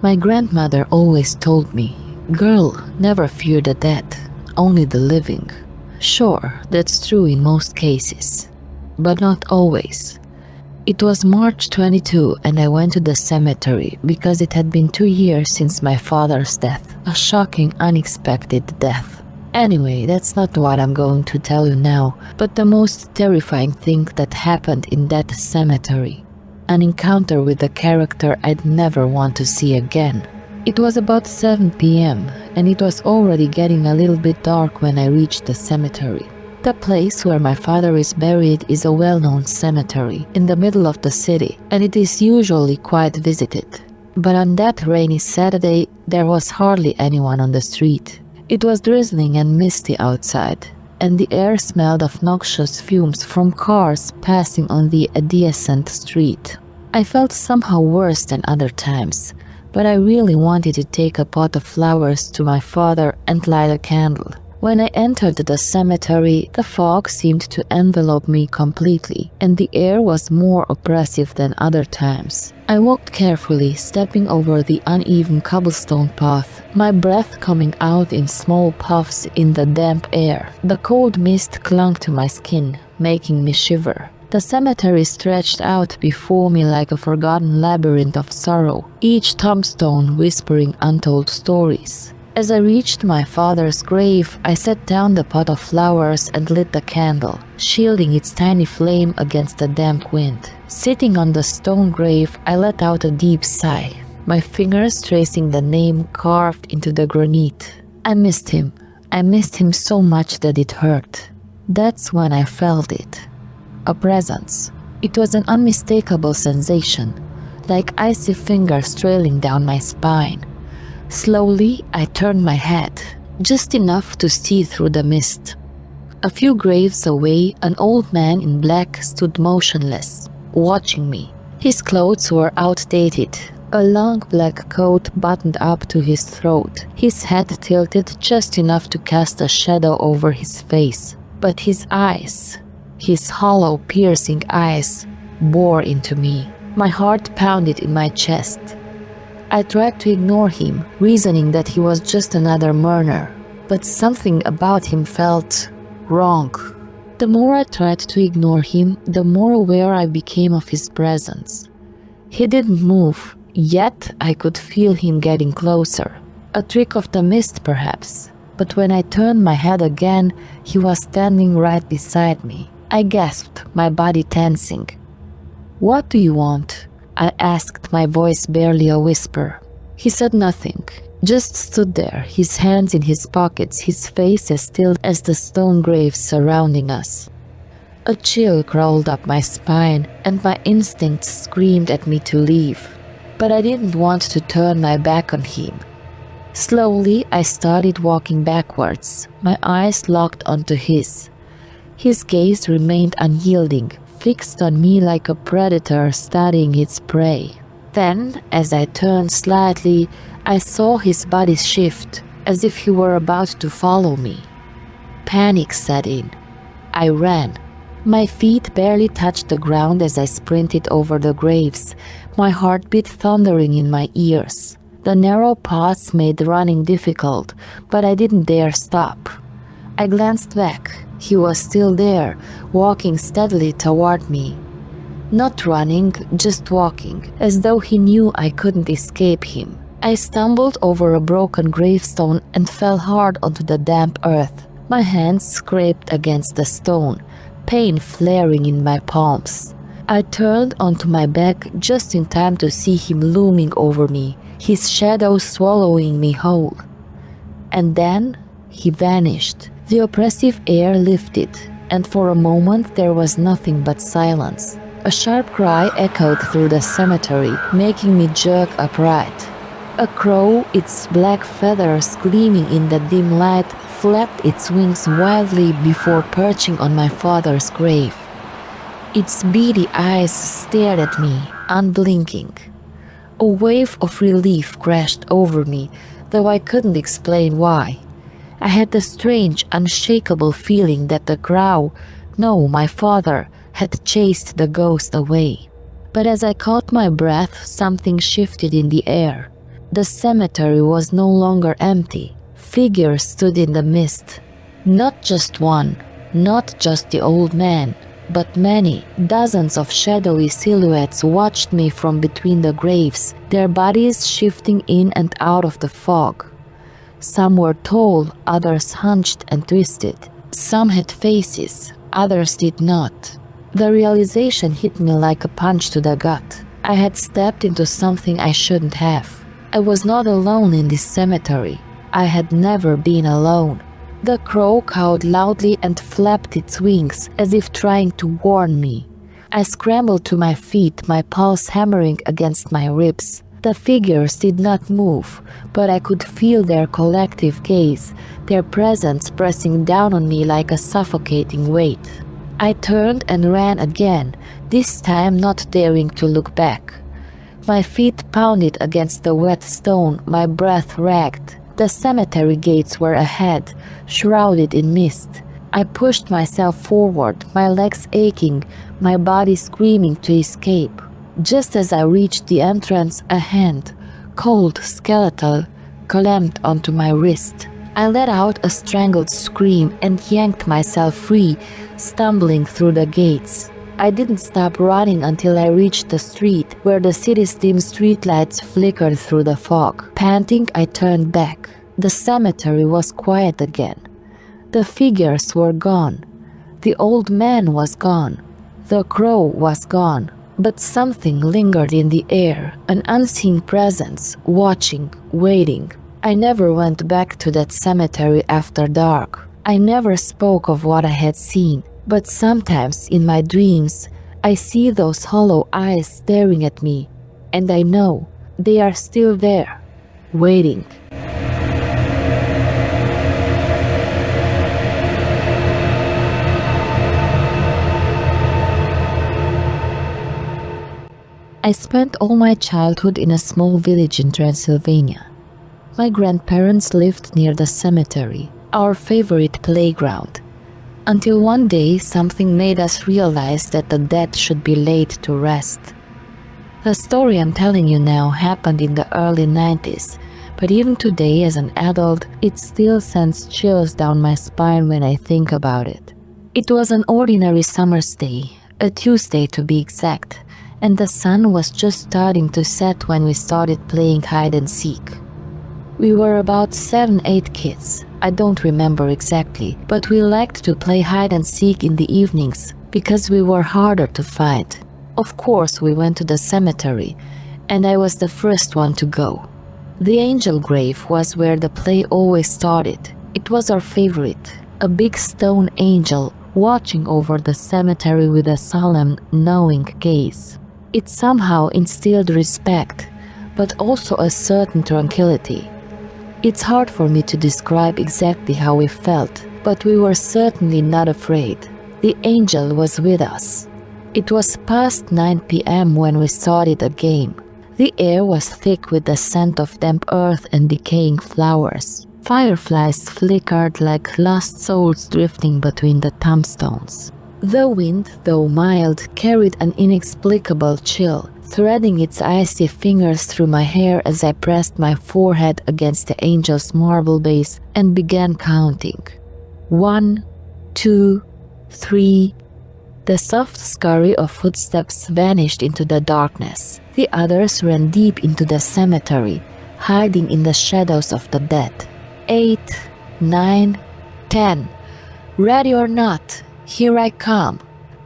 My grandmother always told me, "Girl, never fear the dead, only the living." Sure, that's true in most cases, but not always. It was March 22 and I went to the cemetery because it had been 2 years since my father's death. A shocking, unexpected death. Anyway, that's not what I'm going to tell you now, but the most terrifying thing that happened in that cemetery. An encounter with a character I'd never want to see again. It was about 7 p.m. and it was already getting a little bit dark when I reached the cemetery. The place where my father is buried is a well-known cemetery in the middle of the city, and it is usually quite visited. But on that rainy Saturday, there was hardly anyone on the street. It was drizzling and misty outside, and the air smelled of noxious fumes from cars passing on the adjacent street. I felt somehow worse than other times, but I really wanted to take a pot of flowers to my father and light a candle. When I entered the cemetery, the fog seemed to envelop me completely, and the air was more oppressive than other times. I walked carefully, stepping over the uneven cobblestone path, my breath coming out in small puffs in the damp air. The cold mist clung to my skin, making me shiver. The cemetery stretched out before me like a forgotten labyrinth of sorrow, each tombstone whispering untold stories. As I reached my father's grave, I set down the pot of flowers and lit the candle, shielding its tiny flame against the damp wind. Sitting on the stone grave, I let out a deep sigh, my fingers tracing the name carved into the granite. I missed him. I missed him so much that it hurt. That's when I felt it. A presence. It was an unmistakable sensation, like icy fingers trailing down my spine. Slowly, I turned my head, just enough to see through the mist. A few graves away, an old man in black stood motionless, watching me. His clothes were outdated, a long black coat buttoned up to his throat, his head tilted just enough to cast a shadow over his face. But his eyes, his hollow, piercing eyes, bore into me. My heart pounded in my chest. I tried to ignore him, reasoning that he was just another mourner, but something about him felt wrong. The more I tried to ignore him, the more aware I became of his presence. He didn't move, yet I could feel him getting closer. A trick of the mist, perhaps, but when I turned my head again, he was standing right beside me. I gasped, my body tensing. "What do you want?" I asked, my voice barely a whisper. He said nothing, just stood there, his hands in his pockets, his face as still as the stone graves surrounding us. A chill crawled up my spine, and my instincts screamed at me to leave. But I didn't want to turn my back on him. Slowly, I started walking backwards, my eyes locked onto his. His gaze remained unyielding, fixed on me like a predator studying its prey. Then, as I turned slightly, I saw his body shift, as if he were about to follow me. Panic set in. I ran. My feet barely touched the ground as I sprinted over the graves, my heartbeat thundering in my ears. The narrow paths made running difficult, but I didn't dare stop. I glanced back. He was still there, walking steadily toward me. Not running, just walking, as though he knew I couldn't escape him. I stumbled over a broken gravestone and fell hard onto the damp earth. My hands scraped against the stone, pain flaring in my palms. I turned onto my back just in time to see him looming over me, his shadow swallowing me whole. And then he vanished. The oppressive air lifted, and for a moment there was nothing but silence. A sharp cry echoed through the cemetery, making me jerk upright. A crow, its black feathers gleaming in the dim light, flapped its wings wildly before perching on my father's grave. Its beady eyes stared at me, unblinking. A wave of relief crashed over me, though I couldn't explain why. I had the strange, unshakable feeling that the crow, no, my father, had chased the ghost away. But as I caught my breath, something shifted in the air. The cemetery was no longer empty. Figures stood in the mist. Not just one, not just the old man, but many, dozens of shadowy silhouettes watched me from between the graves, their bodies shifting in and out of the fog. Some were tall, others hunched and twisted. Some had faces, others did not. The realization hit me like a punch to the gut. I had stepped into something I shouldn't have. I was not alone in this cemetery. I had never been alone. The crow cawed loudly and flapped its wings as if trying to warn me. I scrambled to my feet, my pulse hammering against my ribs. The figures did not move, but I could feel their collective gaze, their presence pressing down on me like a suffocating weight. I turned and ran again, this time not daring to look back. My feet pounded against the wet stone, my breath ragged. The cemetery gates were ahead, shrouded in mist. I pushed myself forward, my legs aching, my body screaming to escape. Just as I reached the entrance, a hand, cold, skeletal, clamped onto my wrist. I let out a strangled scream and yanked myself free, stumbling through the gates. I didn't stop running until I reached the street, where the city's dim streetlights flickered through the fog. Panting, I turned back. The cemetery was quiet again. The figures were gone. The old man was gone. The crow was gone. But something lingered in the air, an unseen presence, watching, waiting. I never went back to that cemetery after dark. I never spoke of what I had seen, but sometimes in my dreams, I see those hollow eyes staring at me, and I know they are still there, waiting. I spent all my childhood in a small village in Transylvania. My grandparents lived near the cemetery, our favorite playground, until one day something made us realize that the dead should be laid to rest. The story I'm telling you now happened in the early 90s, but even today as an adult, it still sends chills down my spine when I think about it. It was an ordinary summer's day, a Tuesday to be exact, and the sun was just starting to set when we started playing hide and seek. We were about 7-8 kids, I don't remember exactly, but we liked to play hide and seek in the evenings because we were harder to find. Of course, we went to the cemetery, and I was the first one to go. The angel grave was where the play always started. It was our favorite, a big stone angel watching over the cemetery with a solemn, knowing gaze. It somehow instilled respect, but also a certain tranquility. It's hard for me to describe exactly how we felt, but we were certainly not afraid. The angel was with us. It was past 9 p.m. when we started the game. The air was thick with the scent of damp earth and decaying flowers. Fireflies flickered like lost souls drifting between the tombstones. The wind, though mild, carried an inexplicable chill, threading its icy fingers through my hair as I pressed my forehead against the angel's marble base and began counting. 1, 2, 3. The soft scurry of footsteps vanished into the darkness. The others ran deep into the cemetery, hiding in the shadows of the dead. 8, 9, 10. Ready or not, here I come.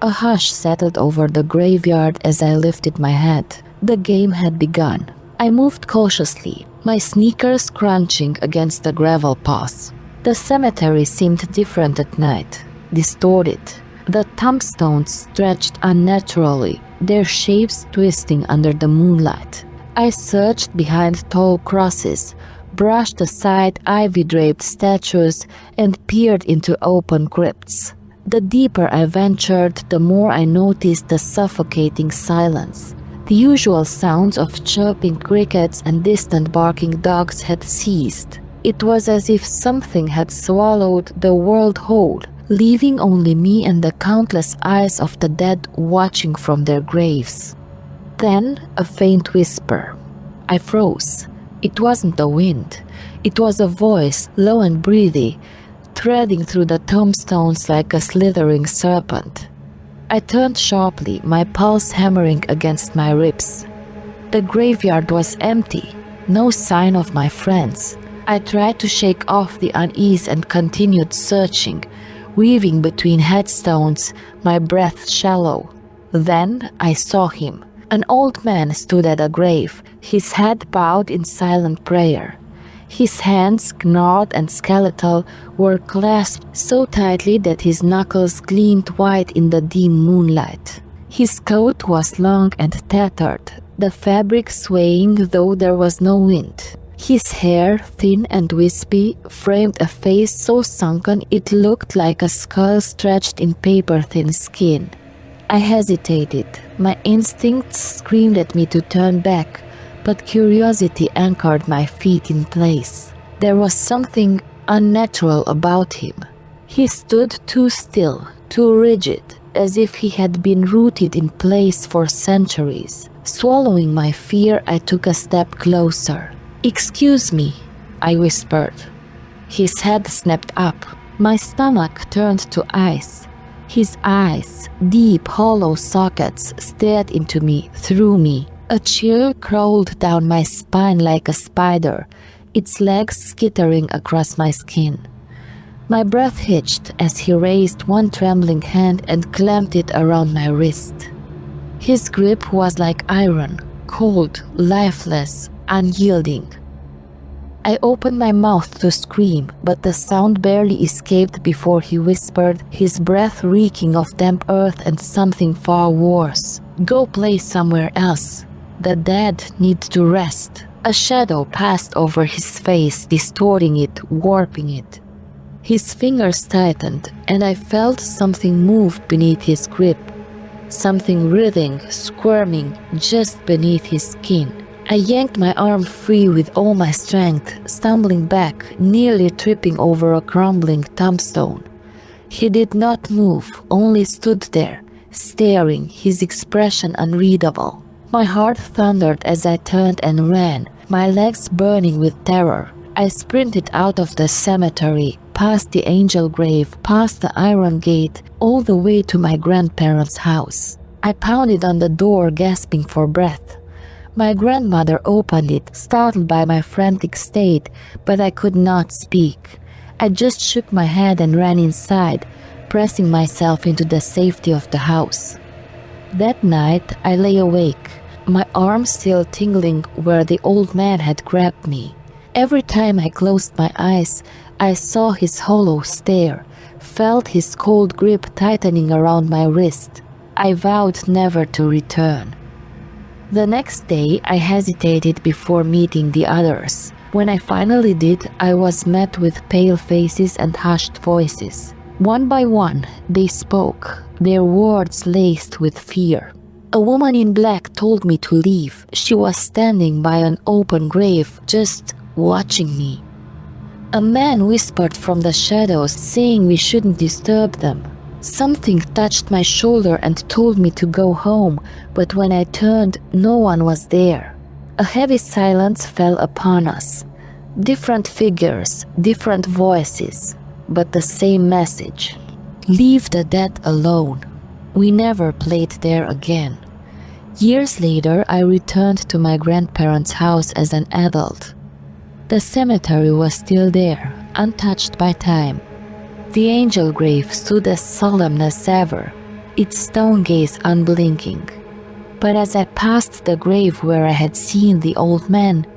A hush settled over the graveyard as I lifted my head. The game had begun. I moved cautiously, my sneakers crunching against the gravel paths. The cemetery seemed different at night, distorted. The tombstones stretched unnaturally, their shapes twisting under the moonlight. I searched behind tall crosses, brushed aside ivy-draped statues, and peered into open crypts. The deeper I ventured, the more I noticed the suffocating silence. The usual sounds of chirping crickets and distant barking dogs had ceased. It was as if something had swallowed the world whole, leaving only me and the countless eyes of the dead watching from their graves. Then a faint whisper. I froze. It wasn't the wind. It was a voice, low and breathy, threading through the tombstones like a slithering serpent. I turned sharply, my pulse hammering against my ribs. The graveyard was empty, no sign of my friends. I tried to shake off the unease and continued searching, weaving between headstones, my breath shallow. Then I saw him. An old man stood at a grave, his head bowed in silent prayer. His hands, gnarled and skeletal, were clasped so tightly that his knuckles gleamed white in the dim moonlight. His coat was long and tattered, the fabric swaying though there was no wind. His hair, thin and wispy, framed a face so sunken it looked like a skull stretched in paper-thin skin. I hesitated. My instincts screamed at me to turn back, but curiosity anchored my feet in place. There was something unnatural about him. He stood too still, too rigid, as if he had been rooted in place for centuries. Swallowing my fear, I took a step closer. "Excuse me," I whispered. His head snapped up. My stomach turned to ice. His eyes, deep hollow sockets, stared into me, through me. A chill crawled down my spine like a spider, its legs skittering across my skin. My breath hitched as he raised one trembling hand and clamped it around my wrist. His grip was like iron, cold, lifeless, unyielding. I opened my mouth to scream, but the sound barely escaped before he whispered, his breath reeking of damp earth and something far worse. "Go play somewhere else. The dead need to rest." A shadow passed over his face, distorting it, warping it. His fingers tightened, and I felt something move beneath his grip. Something writhing, squirming, just beneath his skin. I yanked my arm free with all my strength, stumbling back, nearly tripping over a crumbling tombstone. He did not move, only stood there, staring, his expression unreadable. My heart thundered as I turned and ran, my legs burning with terror. I sprinted out of the cemetery, past the angel grave, past the iron gate, all the way to my grandparents' house. I pounded on the door, gasping for breath. My grandmother opened it, startled by my frantic state, but I could not speak. I just shook my head and ran inside, pressing myself into the safety of the house. That night I lay awake, my arm still tingling where the old man had grabbed me. Every time I closed my eyes, I saw his hollow stare, felt his cold grip tightening around my wrist. I vowed never to return. The next day, I hesitated before meeting the others. When I finally did, I was met with pale faces and hushed voices. One by one, they spoke, their words laced with fear. A woman in black told me to leave. She was standing by an open grave, just watching me. A man whispered from the shadows, saying we shouldn't disturb them. Something touched my shoulder and told me to go home, but when I turned, no one was there. A heavy silence fell upon us. Different figures, different voices, but the same message. Leave the dead alone. We never played there again. Years later, I returned to my grandparents' house as an adult. The cemetery was still there, untouched by time. The angel grave stood as solemn as ever, its stone gaze unblinking. But as I passed the grave where I had seen the old man,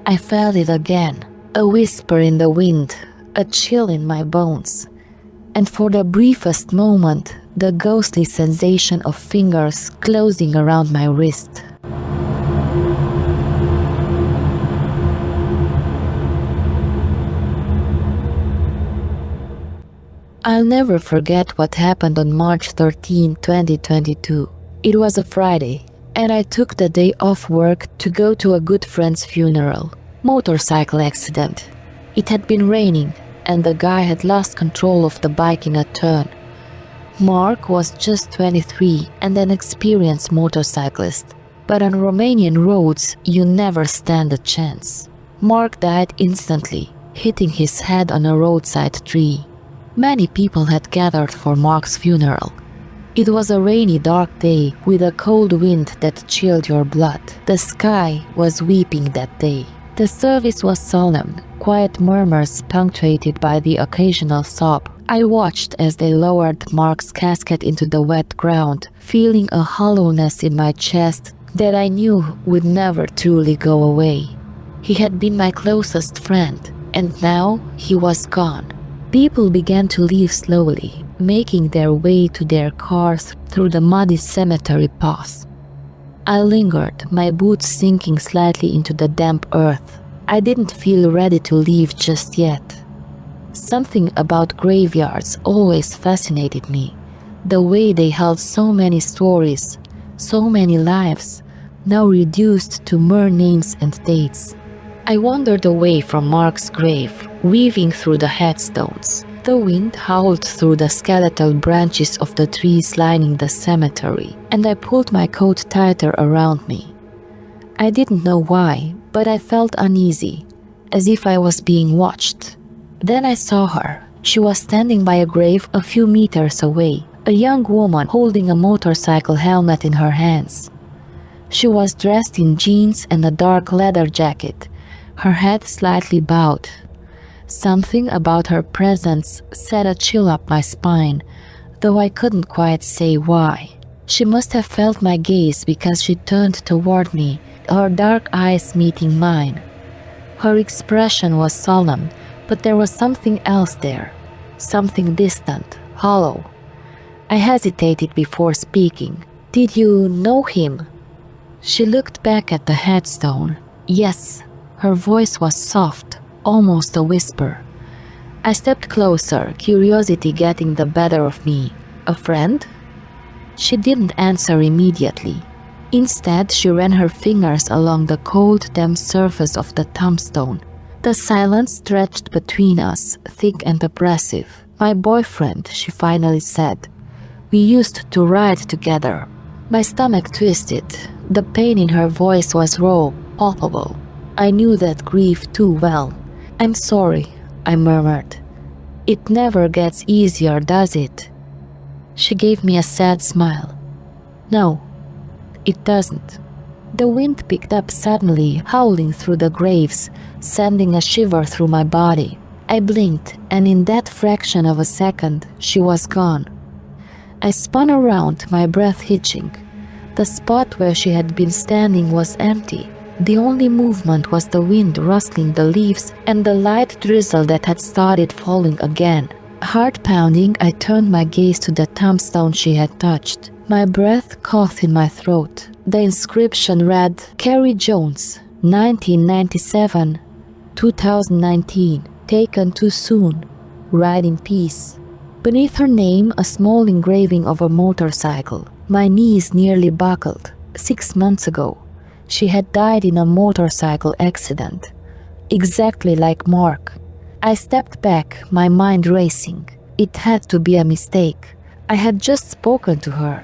I felt it again, a whisper in the wind, a chill in my bones. And for the briefest moment, the ghostly sensation of fingers closing around my wrist. I'll never forget what happened on March 13, 2022. It was a Friday, and I took the day off work to go to a good friend's funeral. Motorcycle accident. It had been raining, and the guy had lost control of the bike in a turn. Mark was just 23 and an experienced motorcyclist, but on Romanian roads you never stand a chance. Mark died instantly, hitting his head on a roadside tree. Many people had gathered for Mark's funeral. It was a rainy, dark day with a cold wind that chilled your blood. The sky was weeping that day. The service was solemn, quiet murmurs punctuated by the occasional sob. I watched as they lowered Mark's casket into the wet ground, feeling a hollowness in my chest that I knew would never truly go away. He had been my closest friend, and now he was gone. People began to leave slowly, making their way to their cars through the muddy cemetery paths. I lingered, my boots sinking slightly into the damp earth. I didn't feel ready to leave just yet. Something about graveyards always fascinated me. The way they held so many stories, so many lives, now reduced to mere names and dates. I wandered away from Mark's grave, weaving through the headstones. The wind howled through the skeletal branches of the trees lining the cemetery, and I pulled my coat tighter around me. I didn't know why, but I felt uneasy, as if I was being watched. Then I saw her. She was standing by a grave a few meters away, a young woman holding a motorcycle helmet in her hands. She was dressed in jeans and a dark leather jacket, her head slightly bowed. Something about her presence set a chill up my spine, though I couldn't quite say why. She must have felt my gaze because she turned toward me, her dark eyes meeting mine. Her expression was solemn, but there was something else there, something distant, hollow. I hesitated before speaking. "Did you know him?" She looked back at the headstone. Yes, her voice was soft, almost a whisper. I stepped closer, curiosity getting the better of me. "A friend?" She didn't answer immediately. Instead, she ran her fingers along the cold, damp surface of the tombstone. The silence stretched between us, thick and oppressive. "My boyfriend," she finally said. "We used to ride together." My stomach twisted. The pain in her voice was raw, palpable. I knew that grief too well. "I'm sorry," I murmured. "It never gets easier, does it?" She gave me a sad smile. "No, it doesn't." The wind picked up suddenly, howling through the graves, sending a shiver through my body. I blinked, and in that fraction of a second, she was gone. I spun around, my breath hitching. The spot where she had been standing was empty. The only movement was the wind rustling the leaves and the light drizzle that had started falling again. Heart pounding, I turned my gaze to the tombstone she had touched. My breath caught in my throat. The inscription read, "Carrie Jones, 1997, 2019, taken too soon, ride in peace." Beneath her name, a small engraving of a motorcycle. My knees nearly buckled. 6 months ago, she had died in a motorcycle accident, exactly like Mark. I stepped back, my mind racing. It had to be a mistake. I had just spoken to her,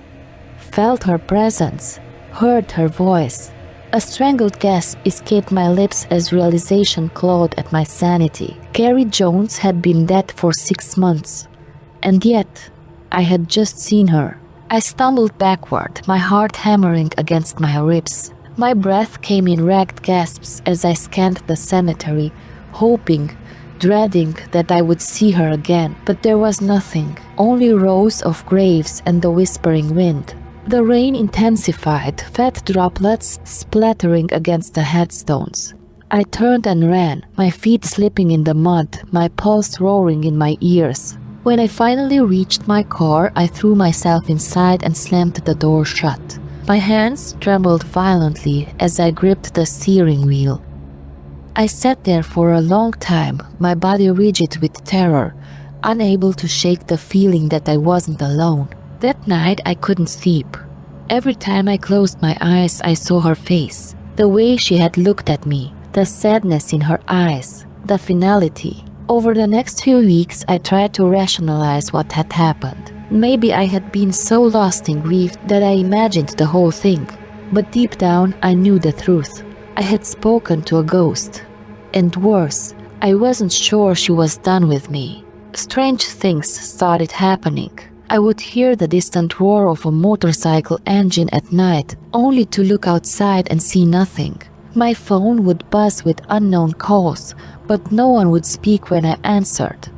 felt her presence, heard her voice. A strangled gasp escaped my lips as realization clawed at my sanity. Carrie Jones had been dead for 6 months, and yet I had just seen her. I stumbled backward, my heart hammering against my ribs. My breath came in ragged gasps as I scanned the cemetery, hoping, dreading that I would see her again. But there was nothing, only rows of graves and the whispering wind. The rain intensified, fat droplets splattering against the headstones. I turned and ran, my feet slipping in the mud, my pulse roaring in my ears. When I finally reached my car, I threw myself inside and slammed the door shut. My hands trembled violently as I gripped the steering wheel. I sat there for a long time, my body rigid with terror, unable to shake the feeling that I wasn't alone. That night I couldn't sleep. Every time I closed my eyes, I saw her face. The way she had looked at me, the sadness in her eyes, the finality. Over the next few weeks, I tried to rationalize what had happened. Maybe I had been so lost in grief that I imagined the whole thing. But deep down, I knew the truth. I had spoken to a ghost. And worse, I wasn't sure she was done with me. Strange things started happening. I would hear the distant roar of a motorcycle engine at night, only to look outside and see nothing. My phone would buzz with unknown calls, but no one would speak when I answered.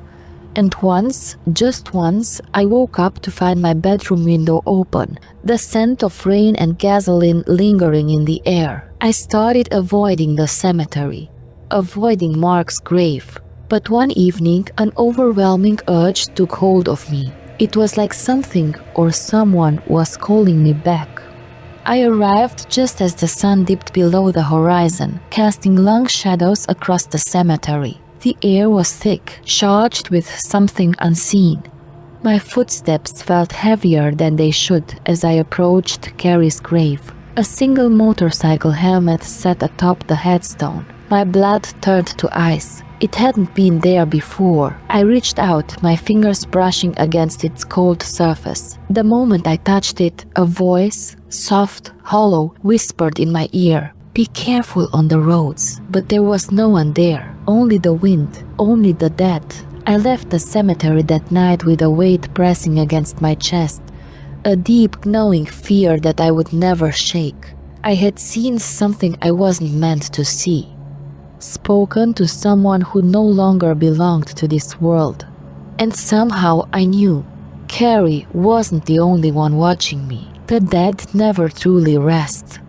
And once, just once, I woke up to find my bedroom window open, the scent of rain and gasoline lingering in the air. I started avoiding the cemetery, avoiding Mark's grave. But one evening, an overwhelming urge took hold of me. It was like something or someone was calling me back. I arrived just as the sun dipped below the horizon, casting long shadows across the cemetery. The air was thick, charged with something unseen. My footsteps felt heavier than they should as I approached Carrie's grave. A single motorcycle helmet sat atop the headstone. My blood turned to ice. It hadn't been there before. I reached out, my fingers brushing against its cold surface. The moment I touched it, a voice, soft, hollow, whispered in my ear, "Be careful on the roads." But there was no one there, only the wind, only the dead. I left the cemetery that night with a weight pressing against my chest, a deep gnawing fear that I would never shake. I had seen something I wasn't meant to see. Spoken to someone who no longer belonged to this world. And somehow I knew Carrie wasn't the only one watching me. The dead never truly rest.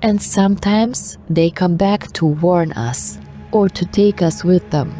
And sometimes they come back to warn us, or to take us with them.